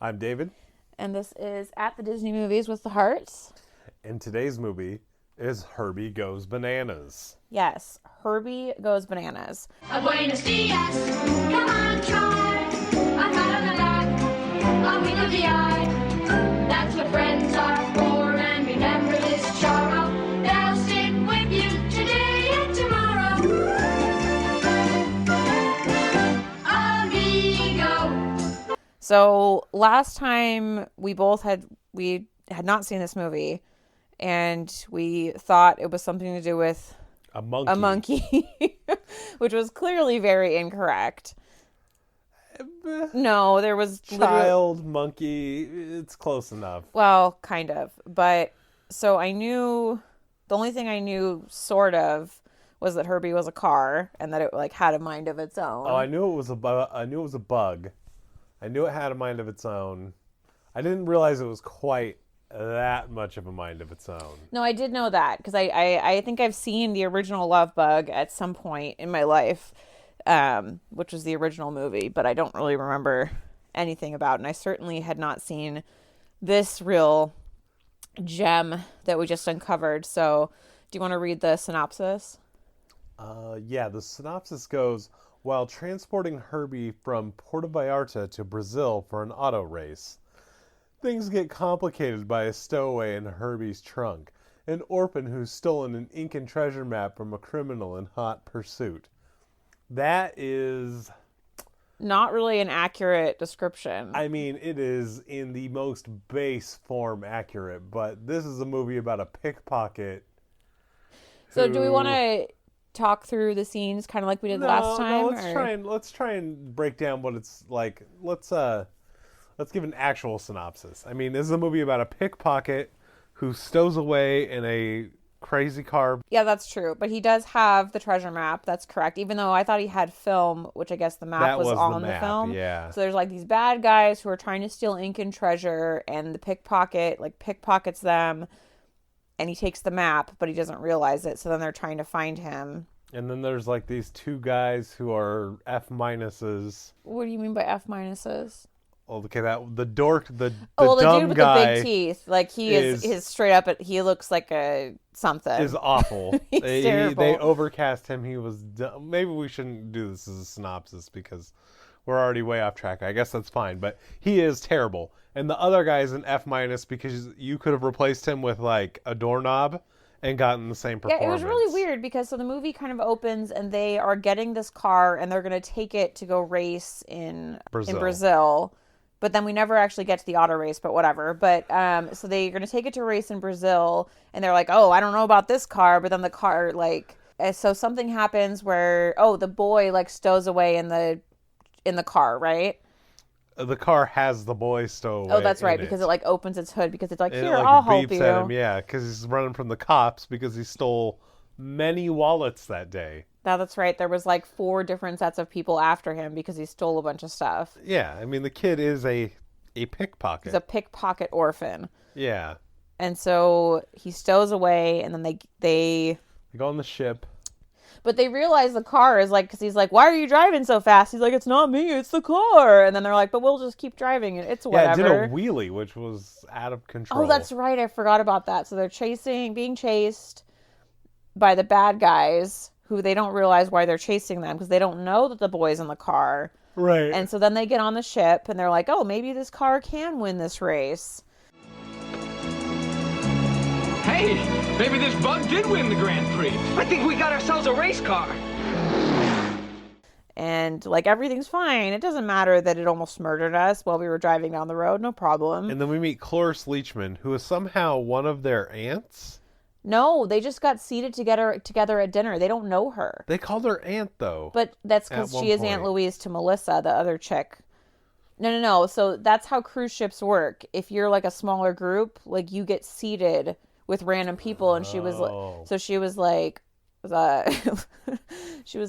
I'm David. And this is At the Disney Movies with the Hearts. And today's movie is Herbie Goes Bananas. Yes, Herbie Goes Bananas. Buenos dias, come on, try a pat on the back, a wink of the eye. That's what friends are for, and remember this charo. They'll stick with you today and tomorrow. Amigo. So last time we had not seen this movie, and we thought it was something to do with A monkey. a monkey, which was clearly very incorrect. No, there was Child, monkey, it's close enough. Well, kind of. But so I knew, the only thing I knew sort of was that Herbie was a car and that it like had a mind of its own. Oh, I knew it was a bug. I knew it had a mind of its own. I didn't realize it was quite that much of a mind of its own. No, I did know that because I think I've seen the original Lovebug at some point in my life, which was the original movie, but I don't really remember anything about it. And I certainly had not seen this real gem that we just uncovered. So do you want to read the synopsis? Yeah, the synopsis goes, while transporting Herbie from Puerto Vallarta to Brazil for an auto race, things get complicated by a stowaway in Herbie's trunk, an orphan who's stolen an Incan treasure map from a criminal in hot pursuit. That is... Not really an accurate description. I mean, it is in the most base form accurate, but this is a movie about a pickpocket. So do we want to talk through the scenes kind of like we did last time? No, let's try and break down what it's like. Let's give an actual synopsis. I mean, this is a movie about a pickpocket who stows away in a crazy car. Yeah, that's true. But he does have the treasure map. That's correct. Even though I thought he had film, which I guess the map was all in the film. Yeah. So there's like these bad guys who are trying to steal Incan treasure, and the pickpocket like pickpockets them, and he takes the map, but he doesn't realize it. So then they're trying to find him. And then there's like these two guys who are F minuses. What do you mean by F minuses? Okay, the dork, the the dumb dude with guy the big teeth, like he is straight up. He looks like a something. Is awful. He's terrible. They overcast him. He was dumb. Maybe we shouldn't do this as a synopsis because we're already way off track. I guess that's fine, but he is terrible. And the other guy is an F minus because you could have replaced him with like a doorknob and gotten the same performance. Yeah, it was really weird because so the movie kind of opens and they are getting this car and they're going to take it to go race in Brazil. But then we never actually get to the auto race, but whatever. But so they're going to take it to a race in Brazil and they're like, oh, I don't know about this car. But then the car like, so something happens where, the boy like stows away in the car, right? The car has the boy stowaway. Oh, that's right, because it like opens its hood because it's like, here, it, I'll help you. At him, yeah, because he's running from the cops because he stole many wallets that day. That's right. There was like 4 different sets of people after him because he stole a bunch of stuff. Yeah, I mean the kid is a pickpocket. He's a pickpocket orphan. Yeah. And so he stows away, and then they go on the ship. But they realize the car is like, because he's like, why are you driving so fast? He's like, it's not me, it's the car. And then they're like, but we'll just keep driving it. It's whatever. Yeah, it did a wheelie, which was out of control. Oh, that's right. I forgot about that. So they're being chased by the bad guys who they don't realize why they're chasing them because they don't know that the boy's in the car. Right. And so then they get on the ship and they're like, oh, maybe this car can win this race. Hey, maybe this bug did win the Grand Prix. I think we got ourselves a race car. And like everything's fine. It doesn't matter that it almost murdered us while we were driving down the road. No problem. And then we meet Chloris Leechman, who is somehow one of their aunts. No, they just got seated together at dinner. They don't know her. They called her aunt, though. But that's because she is Aunt Louise to Melissa, the other chick. No. So that's how cruise ships work. If you're like a smaller group, like you get seated with random people. And she was like, she was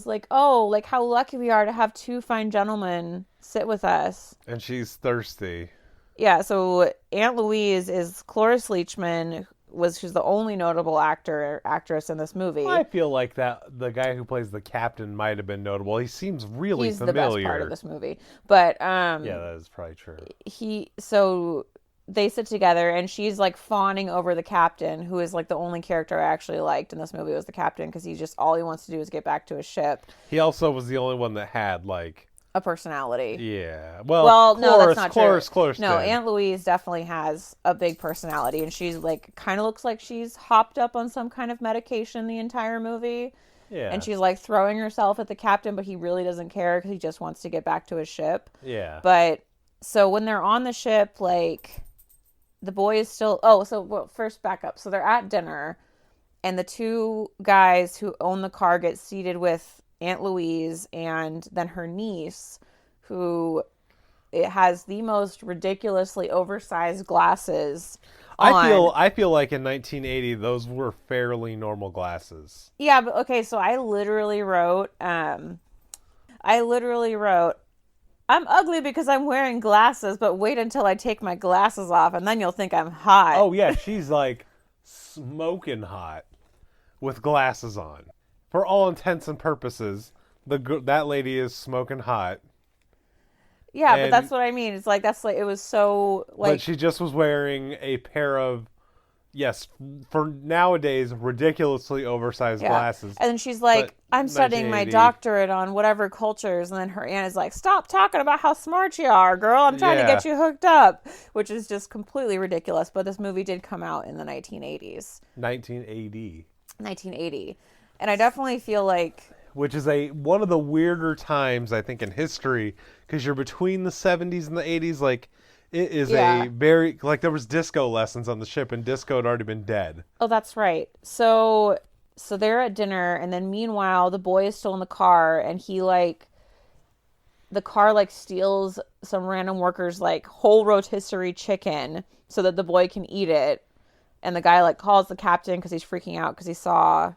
like, oh, like how lucky we are to have 2 fine gentlemen sit with us. And she's thirsty. Yeah, so Aunt Louise is Chloris Leechman, she's the only notable actress in this movie. I feel like that the guy who plays the captain might have been notable. He seems really He's familiar. the best part of this movie. But yeah, that is probably true. So they sit together and she's like fawning over the captain, who is like the only character I actually liked in this movie was the captain, because all he wants to do is get back to his ship. He also was the only one that had like a personality. Yeah. Well, no, that's not true. Chloris no, did. Aunt Louise definitely has a big personality, and she's like kind of looks like she's hopped up on some kind of medication the entire movie. Yeah. And she's like throwing herself at the captain, but he really doesn't care because he just wants to get back to his ship. Yeah. But so when they're on the ship, like the boy is still. First back up. So they're at dinner, and the two guys who own the car get seated with Aunt Louise and then her niece, who it has the most ridiculously oversized glasses on. I feel like in 1980 those were fairly normal glasses. Yeah, but okay, so I literally wrote I'm ugly because I'm wearing glasses, but wait until I take my glasses off and then you'll think I'm hot. Oh yeah, she's like smoking hot with glasses on. For all intents and purposes, that lady is smoking hot. Yeah, but that's what I mean. It's like it was so like. But she just was wearing a pair of, yes, for nowadays ridiculously oversized glasses. And then she's like, "I'm studying my doctorate on whatever cultures," and then her aunt is like, "Stop talking about how smart you are, girl. I'm trying to get you hooked up," which is just completely ridiculous. But this movie did come out in the 1980s. 1980. And I definitely feel like... Which is one of the weirder times, I think, in history, because you're between the 70s and the 80s. Like, it is a very... Like, there was disco lessons on the ship, and disco had already been dead. Oh, that's right. So they're at dinner, and then meanwhile, the boy is still in the car, and he, like... The car, like, steals some random worker's, like, whole rotisserie chicken so that the boy can eat it. And the guy, like, calls the captain because he's freaking out because he saw...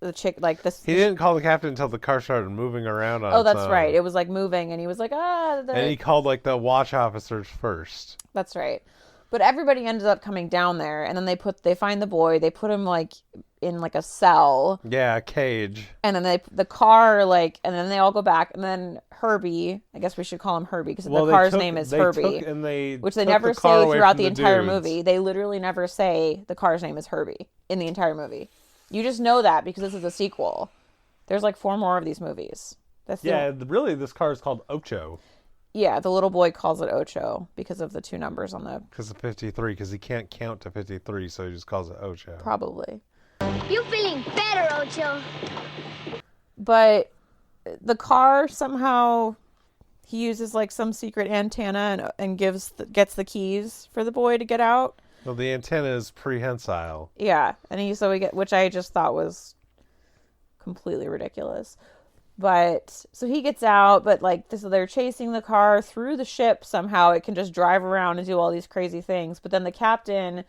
the chick like this. He didn't call the captain until the car started moving around on that's right. It was like moving, and he was like, And he called like the watch officers first. That's right. But everybody ended up coming down there, and then they find the boy. They put him like in like a cell. Yeah, a cage. And then the car like, and then they all go back, and then Herbie. I guess we should call him Herbie because the car's name is Herbie, which they never say throughout the entire movie. They literally never say the car's name is Herbie in the entire movie. You just know that because this is a sequel. There's like 4 more of these movies. Really, this car is called Ocho. Yeah, the little boy calls it Ocho because of the 2 numbers on the... Because of 53, because he can't count to 53, so he just calls it Ocho. Probably. You feeling better, Ocho? But the car somehow... He uses like some secret antenna and gets the keys for the boy to get out. Well, the antenna is prehensile. Yeah, and we get, which I just thought was completely ridiculous. But so he gets out, but like so they're chasing the car through the ship somehow. It can just drive around and do all these crazy things. But then the captain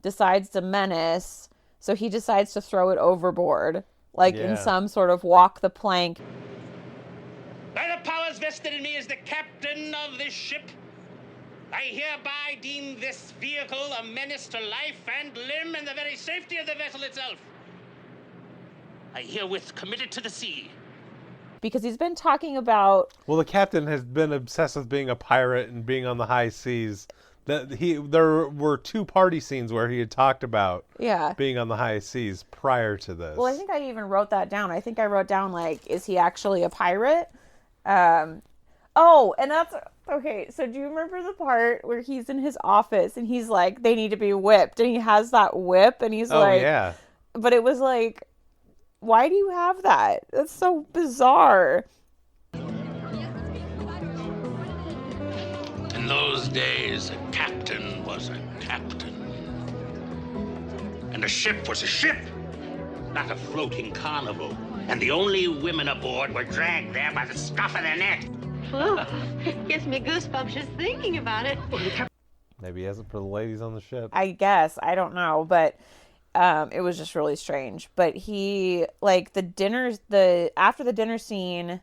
decides to menace, so he decides to throw it overboard, like in some sort of walk the plank. By the powers vested in me as the captain of this ship, I hereby deem this vehicle a menace to life and limb and the very safety of the vessel itself. I herewith commit it to the sea. Because he's been talking about... Well, the captain has been obsessed with being a pirate and being on the high seas. There were 2 party scenes where he had talked about being on the high seas prior to this. Well, I think I even wrote that down. I think I wrote down, like, is he actually a pirate? And that's... Okay, so do you remember the part where he's in his office and he's like, they need to be whipped, and he has that whip and he's like... yeah. But it was like, why do you have that? That's so bizarre. In those days, a captain was a captain. And a ship was a ship, not a floating carnival. And the only women aboard were dragged there by the scruff of their neck. Whoa, gives me goosebumps just thinking about it. Maybe he has it for the ladies on the ship. I guess. I don't know. But it was just really strange. But he, like, after the dinner scene,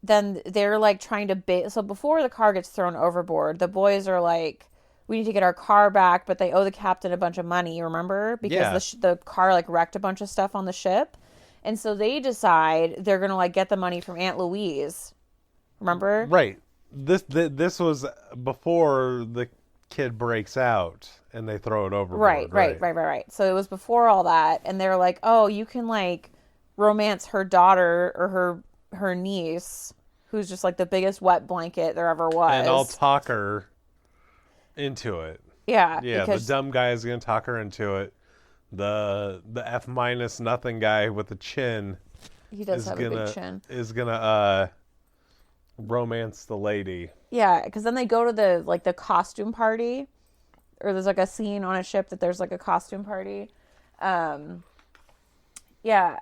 then they're, like, trying to so before the car gets thrown overboard, the boys are, like, we need to get our car back, but they owe the captain a bunch of money, remember? Because the car, like, wrecked a bunch of stuff on the ship. And so they decide they're going to, like, get the money from Aunt Louise. Remember? Right. This was before the kid breaks out and they throw it overboard. Right. So it was before all that. And they're like, oh, you can, like, romance her daughter or her niece, who's just, like, the biggest wet blanket there ever was. And I'll talk her into it. Yeah. Yeah, the dumb guy is going to talk her into it. The F- nothing guy with the chin. He does have a big chin. Is going to romance the lady. Yeah, because then they go to the costume party. Or there's, like, a scene on a ship that there's, like, a costume party. Yeah.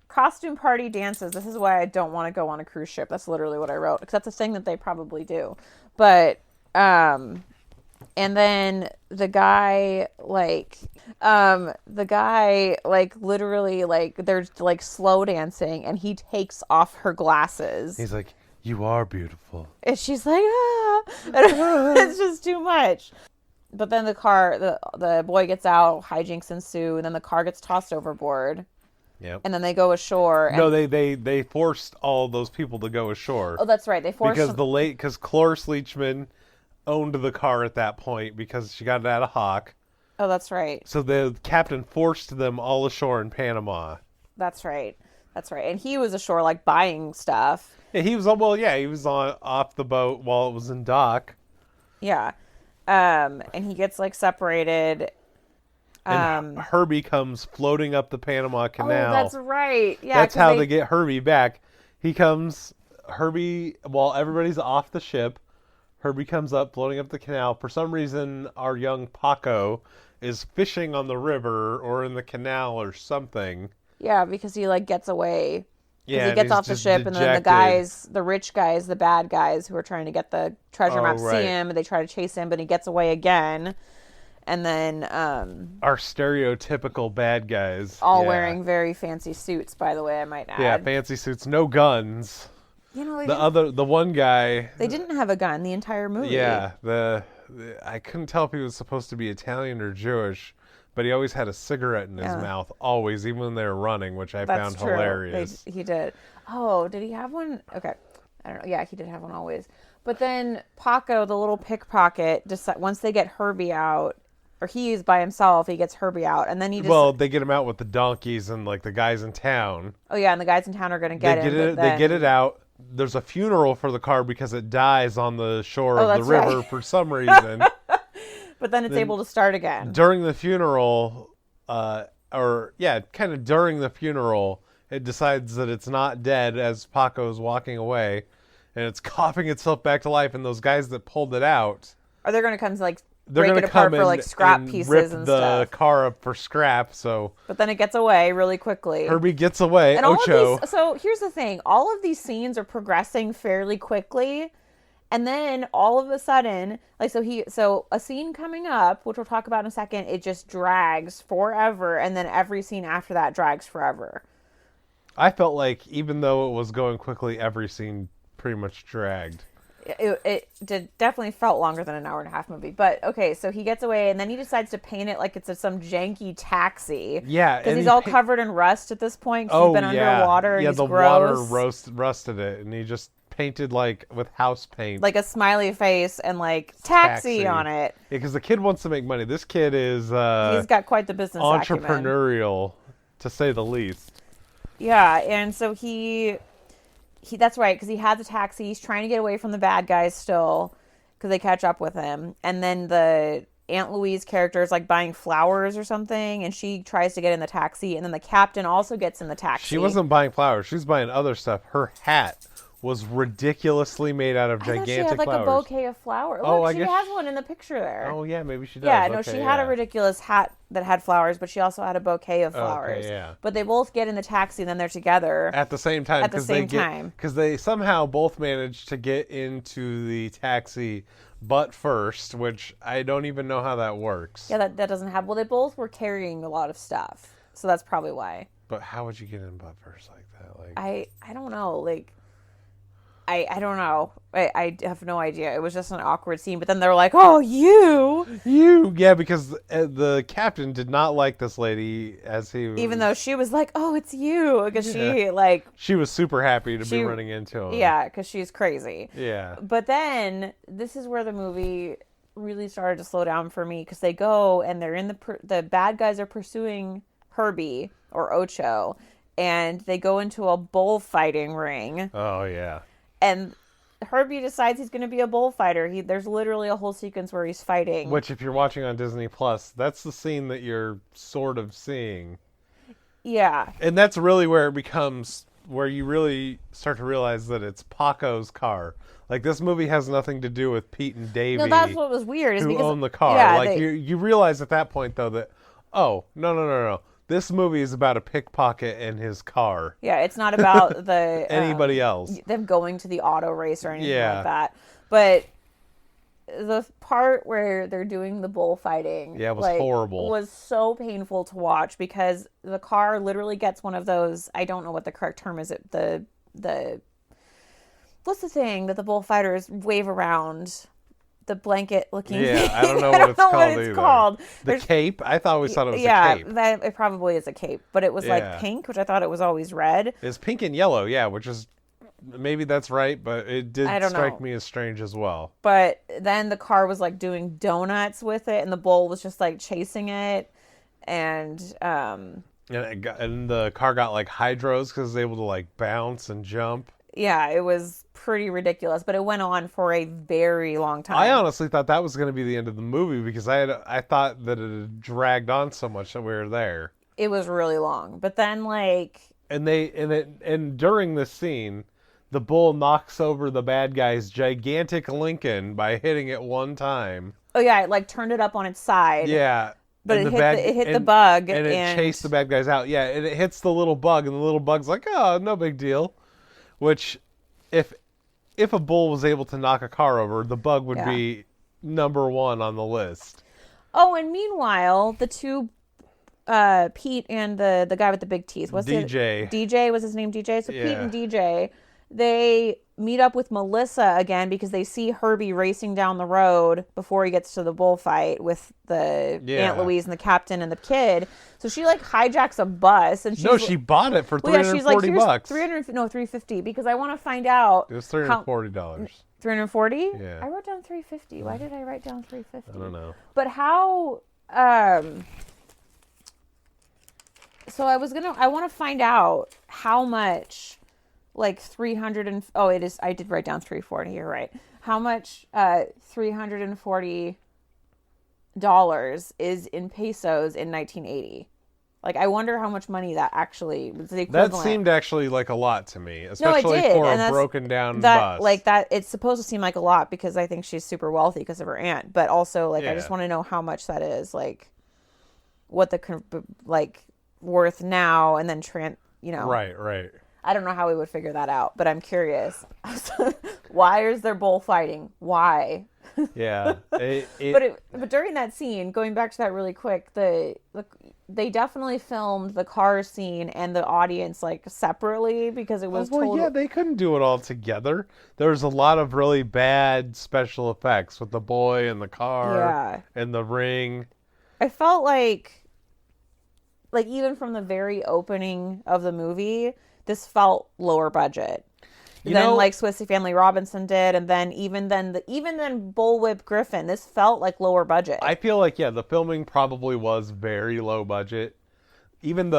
Costume party dances. This is why I don't want to go on a cruise ship. That's literally what I wrote. Because that's a thing that they probably do. But, and then the guy, literally, like, they're, like, slow dancing. And he takes off her glasses. He's like, you are beautiful. And she's like, ah. It's just too much. But then the boy gets out, hijinks ensue, and then the car gets tossed overboard. Yep. And then they go ashore. No, they forced all those people to go ashore. Oh, that's right. They forced because Chloris Leechman owned the car at that point because she got it out of Hawk. Oh, that's right. So the captain forced them all ashore in Panama. That's right. And he was ashore, like, buying stuff. Yeah, he was off the boat while it was in dock. Yeah. And he gets, like, separated. And Herbie comes floating up the Panama Canal. Oh, that's right. Yeah, that's how they get Herbie back. Herbie, while everybody's off the ship, Herbie comes up, floating up the canal. For some reason, our young Paco is fishing on the river or in the canal or something. Yeah, because he, like, gets away. Yeah, he gets off the ship, and then the rich guys, the bad guys who are trying to get the treasure map, see him, and they try to chase him, but he gets away again. And then our stereotypical bad guys, all wearing very fancy suits, by the way, I might add. Yeah, fancy suits, no guns. You know, the one guy, they didn't have a gun the entire movie. Yeah, I couldn't tell if he was supposed to be Italian or Jewish, but he always had a cigarette in his mouth, always, even when they were running, which I found hilarious. He did. Oh, did he have one? Okay, I don't know. Yeah, he did have one always. But then Paco, the little pickpocket, once they get Herbie out. Or he's by himself, he gets Herbie out, and then he just... Well, they get him out with the donkeys and, like, the guys in town. Oh, yeah, and the guys in town are going to get him. They get it out. There's a funeral for the car because it dies on the shore of the river for some reason. But then it's able to start again. During the funeral, during the funeral, it decides that it's not dead as Paco's walking away, and it's coughing itself back to life, and those guys that pulled it out... Are they going to come to, like... They're break it apart for, like, scrap pieces and stuff. Rip the car up for scrap, so... But then it gets away really quickly. Herbie gets away, and Ocho. So here's the thing. All of these scenes are progressing fairly quickly. And then all of a sudden, like, so a scene coming up, which we'll talk about in a second, it just drags forever. And then every scene after that drags forever. I felt like even though it was going quickly, every scene pretty much dragged. It definitely felt longer than an hour and a half movie. But, okay, so he gets away, and then he decides to paint it like it's some janky taxi. Yeah. Because he's all covered in rust at this point, because he's been underwater, and he's gross. Water rusted it, and he just painted, like, with house paint. Like a smiley face and, like, taxi on it. Yeah, because the kid wants to make money. This kid is... he's got quite the business entrepreneurial, to say the least. Yeah, and so that's right, because he had the taxi. He's trying to get away from the bad guys still, because they catch up with him. And then the Aunt Louise character is, like, buying flowers or something, and she tries to get in the taxi. And then the captain also gets in the taxi. She wasn't buying flowers. She was buying other stuff. Her hat was ridiculously made out of gigantic flowers. She had, like, a bouquet of flowers. Look, she has one in the picture there. Oh, yeah, maybe she does. Yeah, no, she had a ridiculous hat that had flowers, but she also had a bouquet of flowers. Okay, yeah. But they both get in the taxi, and then they're together. At the same time. Because they somehow both managed to get into the taxi butt first, which I don't even know how that works. Yeah, that doesn't happen. Well, they both were carrying a lot of stuff, so that's probably why. But how would you get in butt first like that? Like I don't know, like... I don't know. I have no idea. It was just an awkward scene. But then they're like, "Oh, you!" Yeah, because the captain did not like this lady as he was, even though she was like, "Oh, it's you," because she was super happy to be running into him. Yeah, because she's crazy. Yeah. But then this is where the movie really started to slow down for me, because they go and they're in the bad guys are pursuing Herbie or Ocho, and they go into a bullfighting ring. Oh yeah. And Herbie decides he's going to be a bullfighter. There's literally a whole sequence where he's fighting. Which, if you're watching on Disney Plus, that's the scene that you're sort of seeing. Yeah. And that's really where it becomes, where you really start to realize that it's Paco's car. Like, this movie has nothing to do with Pete and Davey. No, that's what was weird. Who own the car. Yeah, like, you realize at that point, though, that, oh, no. This movie is about a pickpocket and his car. Yeah, it's not about the anybody else. Them going to the auto race or anything like that. But the part where they're doing the bullfighting, it was horrible. Was so painful to watch, because the car literally gets one of those. I don't know what the correct term is. The what's the thing that the bullfighters wave around? The blanket looking. Yeah, I don't know what it's called either. Called. The cape? I always thought it was a cape. Yeah, it probably is a cape, but it was like pink, which I thought it was always red. It's pink and yellow, yeah, which is, maybe that's right, but it did strike me as strange as well. But then the car was like doing donuts with it, and the bull was just like chasing it, and the car got like hydros because it was able to like bounce and jump. Yeah, it was pretty ridiculous, but it went on for a very long time. I honestly thought that was going to be the end of the movie, because I thought that it had dragged on so much that we were there. It was really long, but then like and during this scene, the bull knocks over the bad guy's gigantic Lincoln by hitting it one time. Oh yeah, it like turned it up on its side. Yeah. But it hit the bug and it chased the bad guys out. Yeah, and it hits the little bug, and the little bug's like, "Oh, no big deal." Which, if a bull was able to knock a car over, the bug would be number one on the list. Oh, and meanwhile, the two, Pete and the guy with the big teeth. What's DJ. DJ, was his name DJ? So Pete and DJ, they meet up with Melissa again, because they see Herbie racing down the road before he gets to the bullfight with the Aunt Louise and the captain and the kid. So she like hijacks a bus, and she bought it for $340 bucks. $350, because I want to find out. It was $340. $340? Yeah. I wrote down $350. Why did I write down $350? I don't know. But how? So I want to find out how much. Like 300 and it is. I did write down 340. You're right. How much? $340 is in pesos in 1980. Like, I wonder how much money that actually was the equivalent. That seemed actually like a lot to me, especially for a broken down bus. Like that, it's supposed to seem like a lot, because I think she's super wealthy because of her aunt. But also, like, I just want to know how much that is. Like, what the worth now, and then Right. I don't know how we would figure that out, but I'm curious. Why is there bullfighting? Why? Yeah. But during that scene, going back to that really quick, they definitely filmed the car scene and the audience like separately, because it was they couldn't do it all together. There was a lot of really bad special effects with the boy and the car and the ring. I felt like even from the very opening of the movie, this felt lower budget than like Swiss Family Robinson did, and then even then Bullwhip Griffin. This felt like lower budget. I feel like the filming probably was very low budget. Even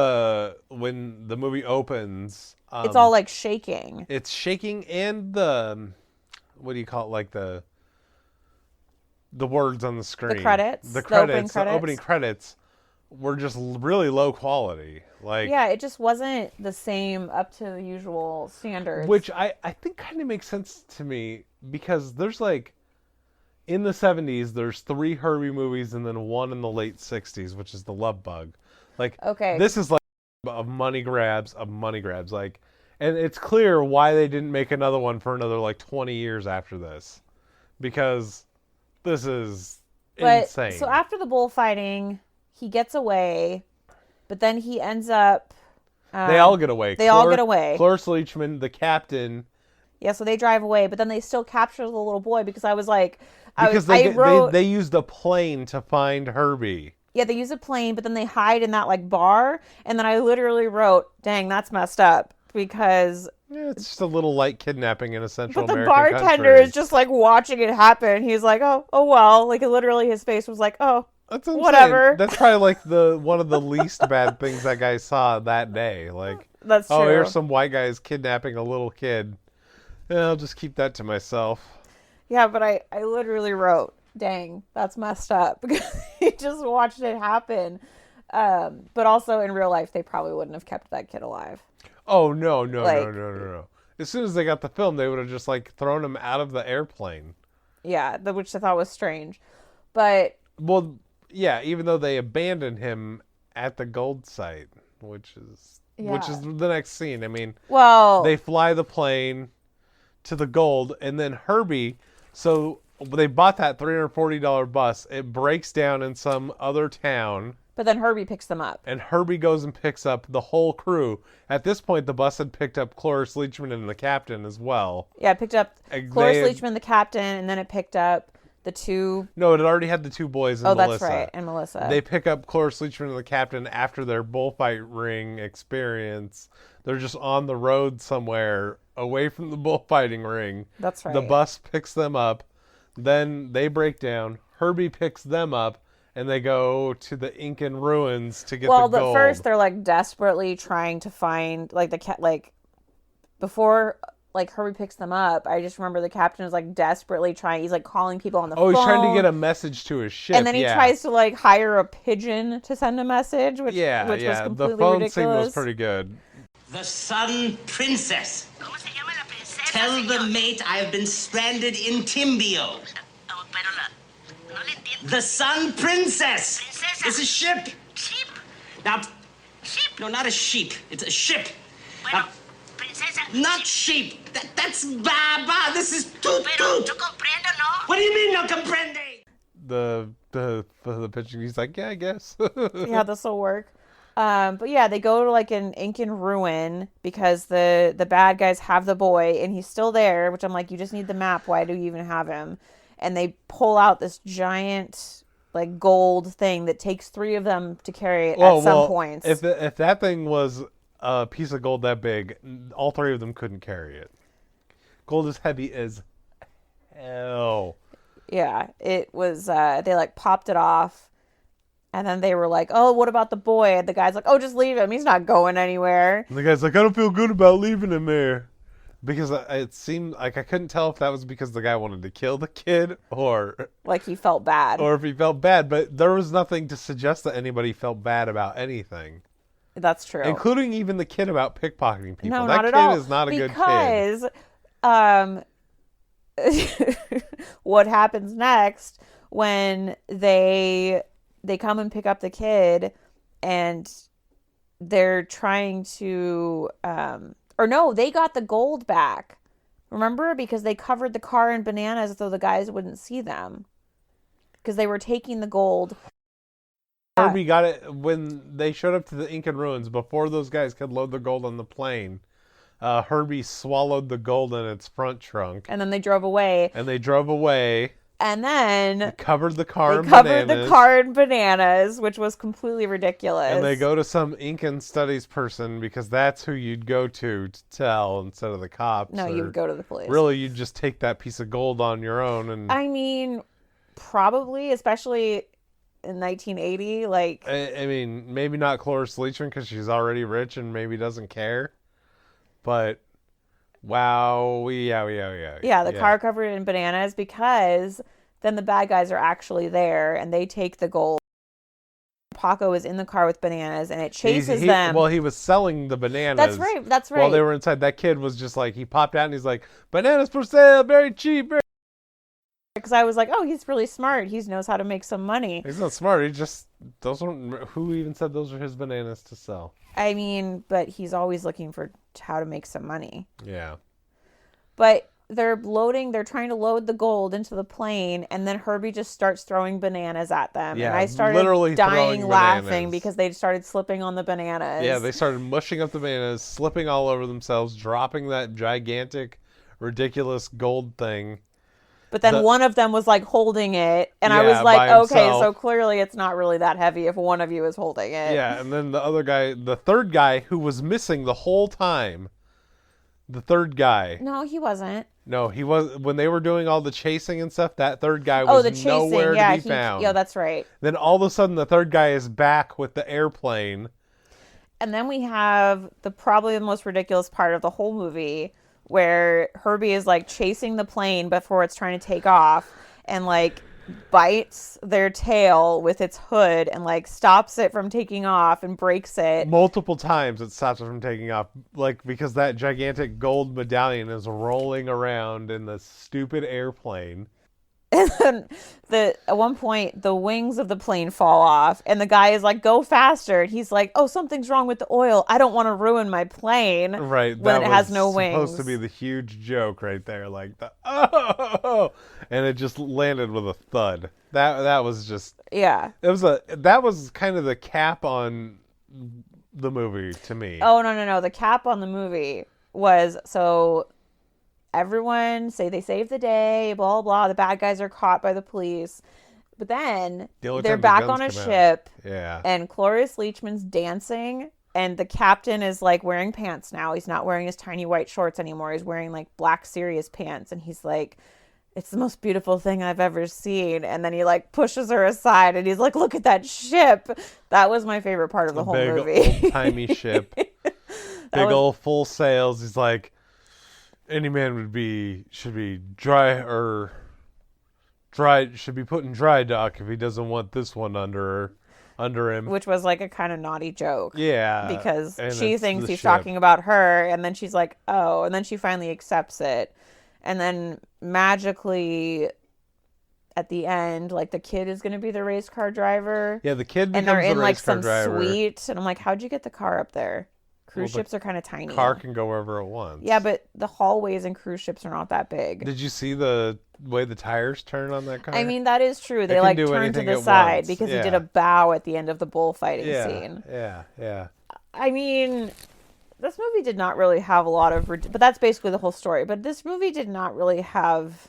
when the movie opens, it's all like shaking. It's shaking, and the what do you call it? Like the words on the screen, the opening credits were just really low quality. Like, it just wasn't the same up to the usual standards. Which I think kind of makes sense to me, because there's like, in the 70s, there's 3 Herbie movies and then 1 in the late 60s, which is the Lovebug. Like, this is like of money grabs. Like, and it's clear why they didn't make another one for another like 20 years after this, because this is insane. So after the bullfighting, he gets away, but then he ends up... they all get away. All get away. Chloris Leechman, the captain, Yeah, so they drive away, but then they still capture the little boy because I was like, they used a plane to find Herbie. Yeah, they use a plane, but then they hide in that like bar, and then I literally wrote, "Dang, that's messed up," because it's just a little light kidnapping in a Central American country. But the bartender is just like watching it happen. He's like, "Oh well," like literally his face was like, "Oh, that's what whatever." That's probably like one of the least bad things that guy saw that day. Like, that's true. Oh, here's some white guys kidnapping a little kid. Yeah, I'll just keep that to myself. Yeah, but I literally wrote, "Dang, that's messed up," because he just watched it happen. But also in real life, they probably wouldn't have kept that kid alive. Oh, no. As soon as they got the film, they would have just like thrown him out of the airplane. Yeah, which I thought was strange. But well, yeah, even though they abandoned him at the gold site, which is the next scene. I mean, they fly the plane to the gold, and then Herbie, so they bought that $340 bus. It breaks down in some other town. But then Herbie picks them up. And Herbie goes and picks up the whole crew. At this point, the bus had picked up Chloris Leechman and the captain as well. Yeah, it picked up Chloris Leechman, the captain, and then it picked up the two... No, it already had the two boys and Melissa. Oh, that's right, and Melissa. They pick up Chloris Leechman and the captain after their bullfight ring experience. They're just on the road somewhere, away from the bullfighting ring. That's right. The bus picks them up. Then they break down. Herbie picks them up. And they go to the Incan ruins to get the gold. Well, first they're like desperately trying to find like the cat. Like before, like Herbie picks them up. I just remember the captain is like desperately trying. He's like calling people on the phone. Oh, he's trying to get a message to his ship. And then he tries to like hire a pigeon to send a message, which was completely the phone ridiculous. signal was pretty good. The Sun Princess. Tell the mate I've been stranded in Timbio. The Sun Princess. It's a ship. Sheep? Now, Sheep? no, not a sheep. It's a ship. Bueno, Now, princesa. not sheep. That's baba. This is toot Pero toot. tú comprendo, ¿no? What do you mean, no comprende? The pigeon, he's like, yeah, I guess. Yeah, this will work. But yeah, they go to like an Incan ruin because the bad guys have the boy and he's still there, which I'm like, you just need the map. Why do you even have him? And they pull out this giant like gold thing that takes 3 of them to carry it at some points. If that thing was a piece of gold that big, all 3 of them couldn't carry it. Gold is heavy as hell. Yeah, it was. They like popped it off, and then they were like, "Oh, what about the boy?" And the guy's like, "Oh, just leave him. He's not going anywhere." And the guy's like, "I don't feel good about leaving him there." Because it seemed like I couldn't tell if that was because the guy wanted to kill the kid or... Like he felt bad. Or if he felt bad, but there was nothing to suggest that anybody felt bad about anything. That's true. Including even the kid about pickpocketing people. No, that not kid at all. Is not a good kid. Because what happens next when they come and pick up the kid and they're trying to... Or no, they got the gold back. Remember? Because they covered the car in bananas so the guys wouldn't see them. Because they were taking the gold. Herbie got it when they showed up to the Incan ruins. Before those guys could load the gold on the plane, Herbie swallowed the gold in its front trunk. And then they drove away. And then they covered the car in bananas, which was completely ridiculous. And they go to some Incan studies person because that's who you'd go to tell instead of the cops. No, you'd go to the police. Really, you'd just take that piece of gold on your own. And I mean, probably, especially in 1980. Like, I mean, maybe not Chloris Leechman because she's already rich and maybe doesn't care. But... Wow, yeah, the car covered in bananas because then the bad guys are actually there and they take the gold. Paco is in the car with bananas and it chases them. Well, he was selling the bananas. That's right. While they were inside, that kid was just like, he popped out and he's like, "Bananas for sale, very cheap." Because I was like, oh, he's really smart. He knows how to make some money. He's not smart. He just, who even said those are his bananas to sell? I mean, but he's always looking for how to make some money. Yeah. But they're trying to load the gold into the plane, and then Herbie just starts throwing bananas at them. Yeah, and I started dying laughing because they started slipping on the bananas. Yeah, they started mushing up the bananas, slipping all over themselves, dropping that gigantic ridiculous gold thing. But then one of them was like holding it, and I Yeah, was like, by okay, himself. so clearly it's not really that heavy if one of you is holding it. Yeah, and then the other guy, the third guy who was missing the whole time. The third guy. No, he wasn't. No, he was when they were doing all the chasing and stuff. That third guy was the chasing, nowhere to be found. Yeah, that's right. Then all of a sudden, the third guy is back with the airplane. And then we have probably the most ridiculous part of the whole movie, where Herbie is like chasing the plane before it's trying to take off, and like bites their tail with its hood and like stops it from taking off and breaks it Multiple times it stops it from taking off, like because that gigantic gold medallion is rolling around in the stupid airplane. And then at one point the wings of the plane fall off, and the guy is like, go faster, and he's like, oh, something's wrong with the oil, I don't want to ruin my plane. Right, when it has no wings. Supposed to be the huge joke right there, like the oh, and it just landed with a thud. That was just that was kind of the cap on the movie to me. Oh no, the cap on the movie was so everyone say they saved the day, blah, blah. The bad guys are caught by the police. But then they're back on a ship. Yeah. And Chloris Leechman's dancing. And the captain is like wearing pants now. He's not wearing his tiny white shorts anymore. He's wearing like black serious pants. And he's like, it's the most beautiful thing I've ever seen. And then he like pushes her aside and he's like, look at that ship. That was my favorite part of the whole movie. Big old-timey ship. Big old full sails. He's like, any man should be put in dry dock if he doesn't want this one under him. Which was like a kind of naughty joke. Yeah. Because she thinks he's talking about her, and then she's like, oh, and then she finally accepts it. And then magically at the end, like the kid is going to be the race car driver. Yeah, the kid becomes and they're in the like race car some driver. suite, and I'm like, how'd you get the car up there? Cruise ships are kind of tiny. Car can go wherever it wants. Yeah, but the hallways in cruise ships are not that big. Did you see the way the tires turn on that car? I mean, that is true. They like turn to the side once. because he did a bow at the end of the bullfighting scene. Yeah. I mean, this movie did not really have a lot of... but that's basically the whole story. But this movie did not really have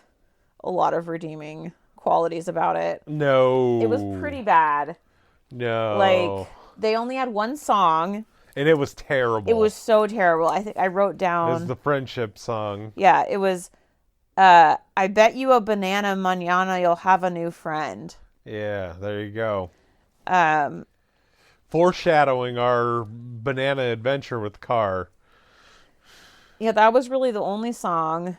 a lot of redeeming qualities about it. No. It was pretty bad. No. Like, they only had one song... And it was terrible. It was so terrible. I think I wrote down... It was the friendship song. Yeah, it was, I bet you a banana mañana you'll have a new friend. Yeah, there you go. Foreshadowing our banana adventure with Car. Yeah, that was really the only song,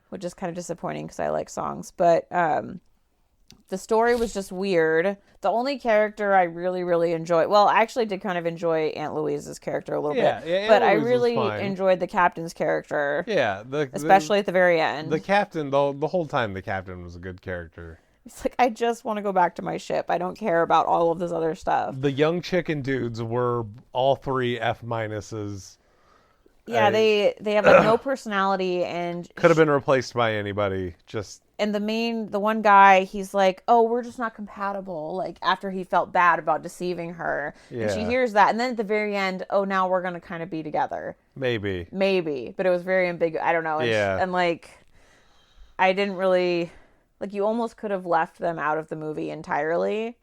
which is kind of disappointing because I like songs. But the story was just weird. The only character I really, really enjoyed... Well, I actually did kind of enjoy Aunt Louise's character a little bit. Yeah, but Aunt I Louise really was fine. enjoyed the captain's character. Yeah. Especially at the very end. The captain, the whole time, the captain was a good character. It's like, I just want to go back to my ship. I don't care about all of this other stuff. The young chicken dudes were all three F minuses. Yeah, they have like no personality and could have been replaced by anybody. And the one guy, he's like, oh, we're just not compatible. Like after he felt bad about deceiving her, and she hears that, and then at the very end, oh, now we're gonna kind of be together. Maybe, but it was very ambiguous. I don't know. And like, I didn't really like. You almost could have left them out of the movie entirely.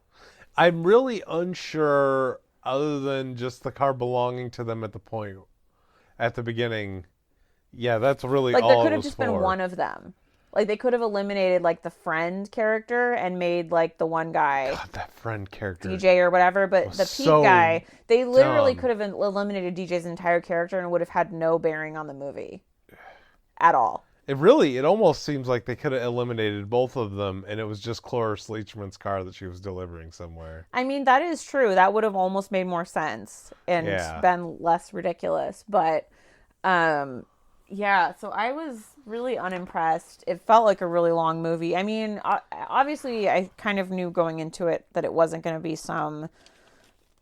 I'm really unsure, other than just the car belonging to them at the beginning. Yeah, that's really like all there could it have was just for. been one of them. Like they could have eliminated like the friend character and made like the one guy, God, that friend character, DJ or whatever. But the Pete guy, they literally could have eliminated DJ's entire character and would have had no bearing on the movie at all. It almost seems like they could have eliminated both of them, and it was just Chloris Leechman's car that she was delivering somewhere. I mean, that is true. That would have almost made more sense and been less ridiculous. But, yeah, so I was really unimpressed. It felt like a really long movie. I mean, obviously, I kind of knew going into it that it wasn't going to be some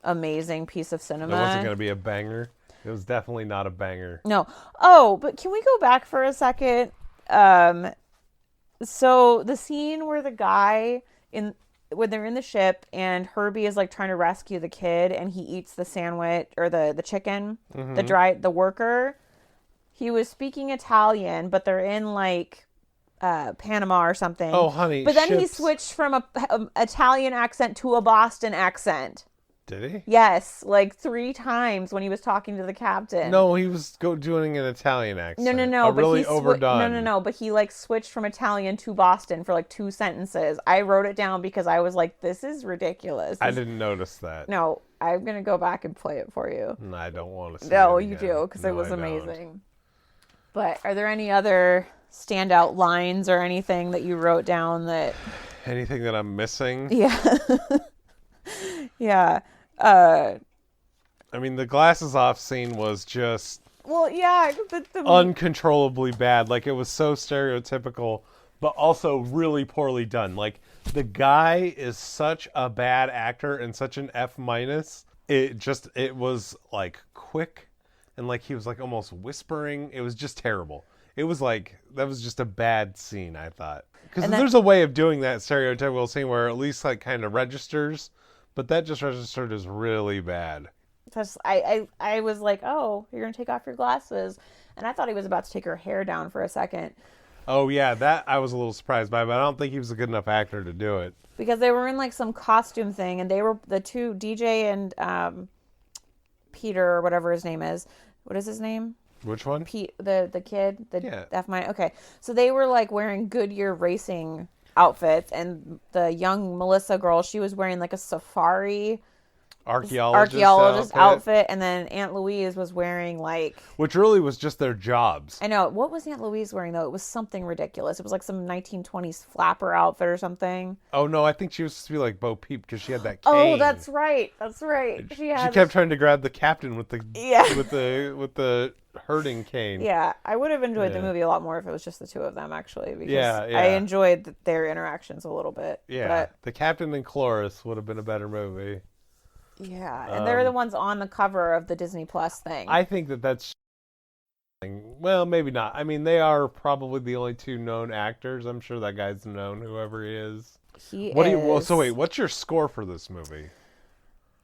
amazing pice of cinema. It wasn't going to be a banger. It was definitely not a banger. No. Oh, but can we go back for a second? So the scene where the guy when they're in the ship and Herbie is like trying to rescue the kid and he eats the sandwich or the chicken, the worker, he was speaking Italian, but they're in like Panama or something. Oh, honey. But then he switched from a Italian accent to a Boston accent. Did he? Yes, like 3 times when he was talking to the captain. No, he was doing an Italian accent. No. But really he overdone. No. But he like switched from Italian to Boston for like 2 sentences. I wrote it down because I was like, this is ridiculous. I didn't notice that. No, I'm gonna go back and play it for you. No, I don't want to see No, it you again. do, because it was I don't. amazing. But are there any other standout lines or anything that you wrote down that... Anything that I'm missing? Yeah. Yeah. I mean, the glasses off scene was just Well, yeah. uncontrollably bad. Like, it was so stereotypical, but also really poorly done. Like, the guy is such a bad actor and such an F-. It was, like, quick. And, like, he was, like, almost whispering. It was just terrible. It was, like, that was just a bad scene, I thought. Because there's a way of doing that stereotypical scene where it at least, like, kind of registers. But that just registered as really bad. I was like, oh, you're going to take off your glasses. And I thought he was about to take her hair down for a second. Oh, yeah, that I was a little surprised by, but I don't think he was a good enough actor to do it. Because they were in, like, some costume thing. And they were, the two, DJ and Peter, or whatever his name is. What is his name? Which one? Pete, the kid, the Yeah. F-. Okay, so they were like wearing Goodyear racing outfits, and the young Melissa girl, she was wearing like a safari archaeologist outfit, and then Aunt Louise was wearing like... Which really was just their jobs. I know. What was Aunt Louise wearing, though? It was something ridiculous. It was like some 1920s flapper outfit or something. Oh, no, I think she was supposed to be like Bo Peep because she had that cane. Oh, that's right. She kept trying to grab the captain with the with the herding cane. Yeah, I would have enjoyed the movie a lot more if it was just the two of them, actually, because Yeah. I enjoyed their interactions a little bit. Yeah, but... the captain and Chloris would have been a better movie. Yeah, and they're the ones on the cover of the Disney Plus thing. I think that's... Well, maybe not. I mean, they are probably the only 2 known actors. I'm sure that guy's known, whoever he is. So wait, what's your score for this movie?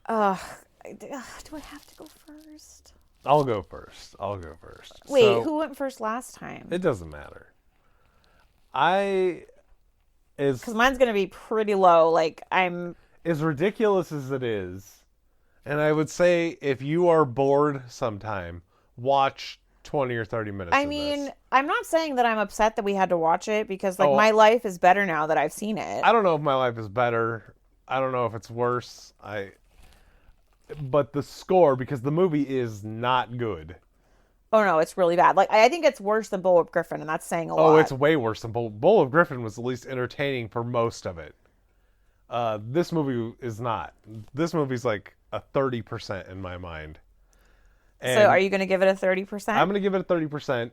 Do I have to go first? I'll go first. Wait, So, who went first last time? It doesn't matter. Because mine's going to be pretty low. Like, as ridiculous as it is, and I would say if you are bored sometime, watch 20 or 30 minutes of this. I'm not saying that I'm upset that we had to watch it, because like my life is better now that I've seen it. I don't know if my life is better. I don't know if it's worse. But the score, because the movie is not good. Oh no, it's really bad. Like, I think it's worse than Bull of Griffin, and that's saying a lot. Oh, it's way worse than Bull of Griffin was at least entertaining for most of it. This movie is not. This movie's like a 30% in my mind. And so are you going to give it a 30%? I'm going to give it a 30%.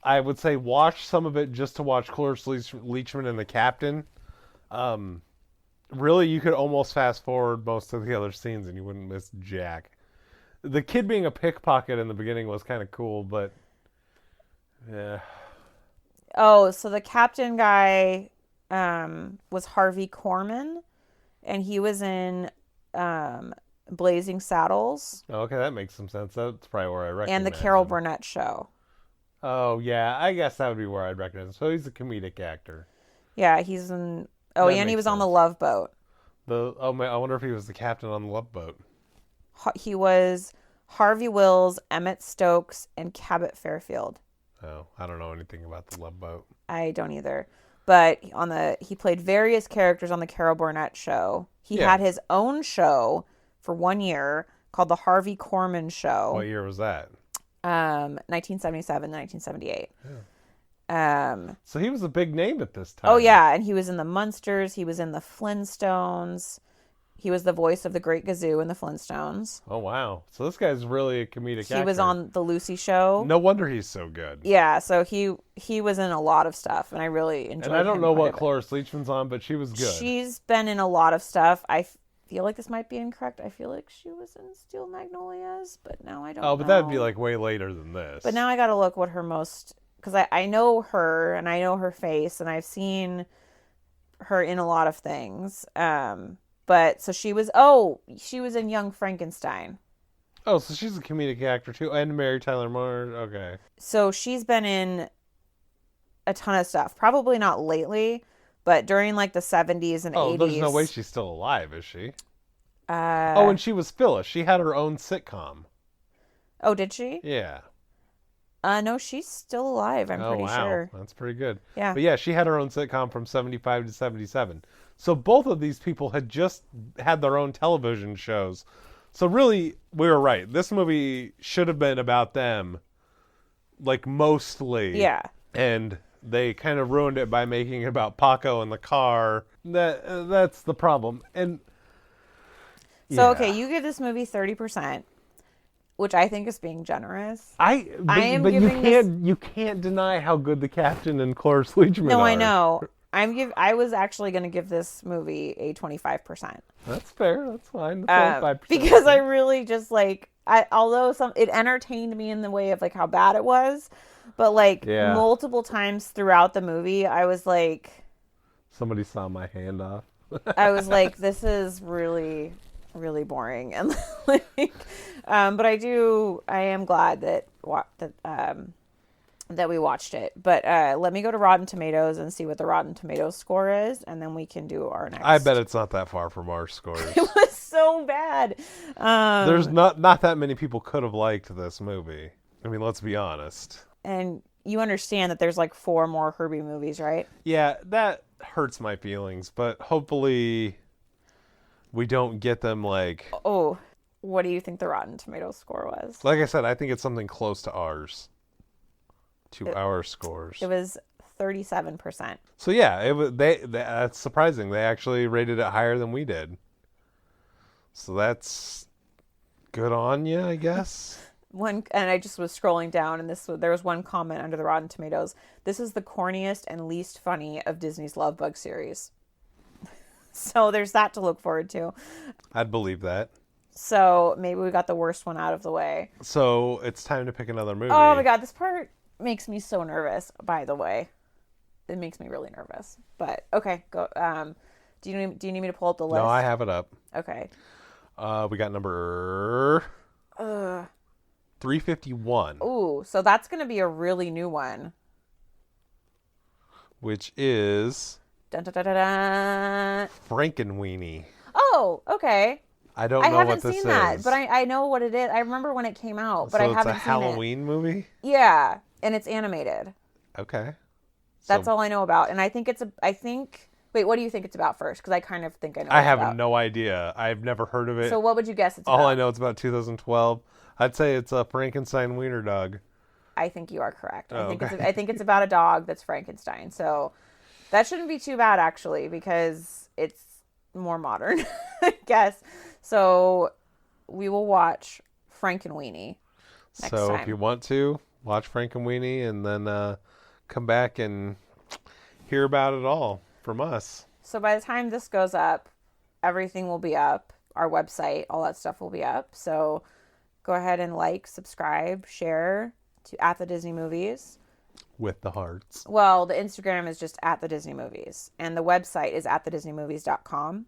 I would say watch some of it just to watch Chloris Leechman and the captain. Really, you could almost fast forward most of the other scenes and you wouldn't miss jack. The kid being a pickpocket in the beginning was kind of cool, but yeah. Oh, so the captain guy was Harvey Korman, and he was in Blazing Saddles. Okay, that makes some sense. That's probably where I recognize and the Carol him. Burnett Show. Oh, yeah. I guess that would be where I'd recognize him. So he's a comedic actor. Yeah, he's in... Oh, That and he makes was on the sense. Love Boat. I wonder if he was the captain on the Love Boat. He was Harvey Wills, Emmett Stokes, and Cabot Fairfield. Oh, I don't know anything about the Love Boat. I don't either. But he played various characters on the Carol Burnett Show. He had his own show for 1 year called the Harvey Korman Show. What year was that? 1977, 1978. So he was a big name at this time. Oh, yeah. And he was in the Munsters. He was in the Flintstones. He was the voice of the Great Gazoo in the Flintstones. Oh, wow. So this guy's really a comedic actor. He was on the Lucy Show. No wonder he's so good. Yeah, so he was in a lot of stuff, and I really enjoyed And I don't him know quite a what bit. Chloris Leechman's on, but she was good. She's been in a lot of stuff. I feel like this might be incorrect. I feel like she was in Steel Magnolias, but now I don't know. Oh, but that'd be like way later than this. But now I gotta look what her most... Because I know her, and I know her face, and I've seen her in a lot of things. But, so she was... Oh, she was in Young Frankenstein. Oh, so she's a comedic actor too, and Mary Tyler Moore. Okay. So she's been in a ton of stuff. Probably not lately, but during like the 70s and 80s. Oh, there's no way she's still alive, is she? And she was Phyllis. She had her own sitcom. Oh, did she? Yeah. No, she's still alive, I'm pretty sure. That's pretty good. Yeah. But yeah, she had her own sitcom from 75 to 77. So both of these people had just had their own television shows. So really, we were right. This movie should have been about them, like, mostly. Yeah. And they kind of ruined it by making it about Paco and the car. That's the problem. And so, okay, you give this movie 30%. Which I think is being generous. You can't deny how good the captain and Chloris Leechman are. No, I know. I was actually going to give this movie a 25%. That's fair. That's fine. 25%. Because I really just although it entertained me in the way of like how bad it was, but multiple times throughout the movie, I was like, somebody saw my hand off. I was like, this is really, really boring, and but I am glad that we watched it. But let me go to Rotten Tomatoes and see what the Rotten Tomatoes score is, and then we can do our next. I bet it's not that far from our scores. It was so bad. There's not that many people could have liked this movie. I mean, let's be honest. And you understand that there's like 4 more Herbie movies, right? Yeah, that hurts my feelings, but hopefully we don't get them like... Oh, what do you think the Rotten Tomatoes score was? Like I said, I think it's something close to ours. Our scores. It was 37%. So yeah, it was. That's surprising. They actually rated it higher than we did. So that's good on you, I guess. And I just was scrolling down, and there was one comment under the Rotten Tomatoes. This is the corniest and least funny of Disney's Lovebug series. So there's that to look forward to. I'd believe that. So maybe we got the worst one out of the way. So it's time to pick another movie. Oh my God, this part makes me so nervous, by the way. It makes me really nervous. But okay, go. Do you need me to pull up the list? No, I have it up. Okay. We got number 351. Ooh, so that's going to be a really new one. Which is Dun, dun, dun, dun, dun. Frankenweenie. Oh, okay. I don't know what this is. I haven't seen that, but I know what it is. I remember when it came out, but I haven't seen it. So it's a Halloween movie? Yeah, and it's animated. Okay. That's all I know about. And wait, what do you think it's about first? Because I kind of think I know what I have no idea. I've never heard of it. So what would you guess it's about? All I know it's about 2012. I'd say it's a Frankenstein wiener dog. I think you are correct. Oh, I think it's about a dog that's Frankenstein. So that shouldn't be too bad, actually, because it's more modern, I guess. So we will watch Frankenweenie next time. If you want to, watch Frankenweenie and then come back and hear about it all from us. So by the time this goes up, everything will be up. Our website, all that stuff will be up. So go ahead and subscribe, share to @the_Disney_movies. With the hearts. Well, the Instagram is just @the_Disney_movies. And the website is @the_Disneymovies.com.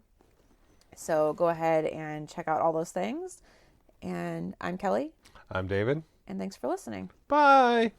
So go ahead and check out all those things. And I'm Kelly. I'm David. And thanks for listening. Bye.